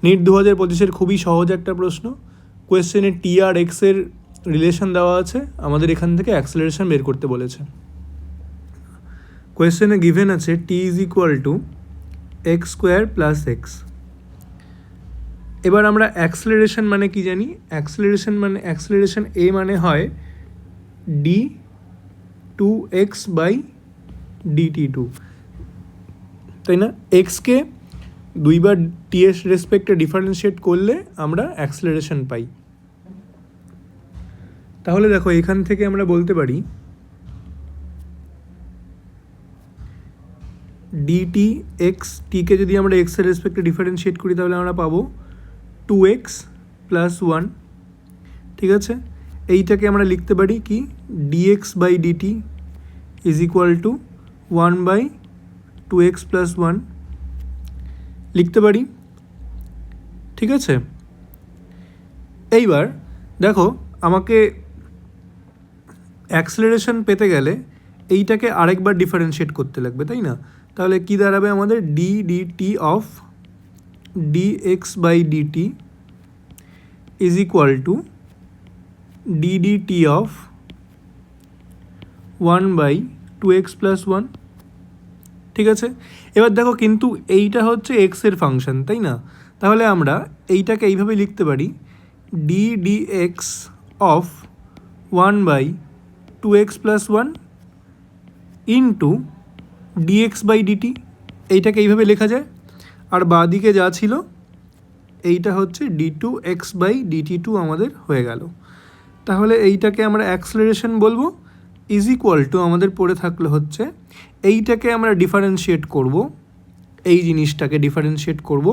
NEET 2025-এর খুবই সহজ একটা প্রশ্ন। কোয়েশ্চেনে টি আর এক্সের রিলেশন দেওয়া আছে, আমাদের এখান থেকে অ্যাক্সেলারেশন বের করতে বলেছে। কোয়েশ্চেনে গিভেন আছে t is equal to x square plus x. এবার আমরা অ্যাক্সেলারেশন মানে কি জানি? অ্যাক্সেলারেশন এ মানে হয় d two x by dt two, তাই না? এক্সকে দুইবার টি এর রেসপেক্টে ডিফারেন্সিয়েট করলে আমরা অ্যাক্সেলারেশন পাই। তাহলে দেখো এখান থেকে আমরা বলতে পারি ডিটি এক্স, টিকে যদি আমরা এক্সের রেসপেক্টে ডিফারেন্সিয়েট করি তাহলে আমরা পাবো 2x প্লাস 1, ঠিক আছে? এইটাকে আমরা লিখতে পারি কি dx by dt is equal to 1 by 2x plus 1 লিখতে পারি, ঠিক আছে? এইবার দেখো আমাকে অ্যাক্সেলারেশন পেতে গেলে এইটাকে আরেকবার ডিফারেন্সিয়েট করতে লাগবে, তাই না? তাহলে কি দাঁড়াবে আমাদের d dt of dx by dt is equal to d dt of 1 by 2x plus 1, ঠিক আছে? এবার দেখো কিন্তু এইটা হচ্ছে এক্সের ফাংশন, তাই না? তাহলে আমরা এইটাকে এইভাবে লিখতে পারি d dx of 1 by 2x plus 1 into dx by dt, এইটাকে এইভাবে লেখা যায়। আর বাঁদিকে যা ছিল এইটা হচ্ছে d two x by dt two আমাদের হয়ে গেল। তাহলে এইটাকে আমরা অ্যাক্সেলারেশন বলবো ইজ ইকুয়াল টু আমাদের পড়ে থাকলে হচ্ছে এইটাকে আমরা ডিফারেন্সিয়েট করব, এই জিনিসটাকে ডিফারেন্সিয়েট করব,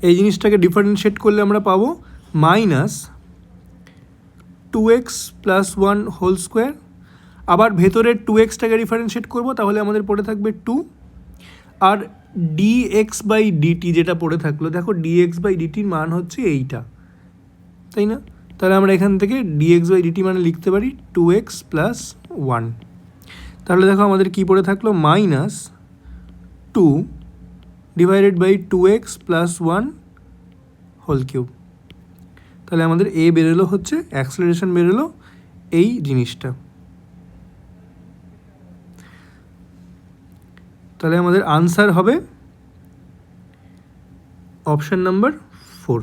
এই জিনিসটাকে ডিফারেন্সিয়েট করলে আমরা পাবো minus 2x plus 1 whole square. আবার ভেতরের 2xটাকে ডিফারেন্সিয়েট করব, তাহলে আমাদের পড়ে থাকবে 2, আর dx বাই ডিটি যেটা পড়ে থাকলো, দেখো dx বাই ডিটির মান হচ্ছে এইটা, তাই না? তাহলে আমরা এখান থেকে dx বাই ডিটি মানে লিখতে পারি 2x প্লাস 1। তাহলে দেখো আমাদের কি পড়ে থাকলো minus 2 divided by 2x plus 1 whole cube. তাহলে আমাদের এ বেরোলো হচ্ছে অ্যাক্সেলারেশন বেরোলো এই জিনিসটা। তাহলে আমাদের আনসার হবে অপশন নাম্বার 4।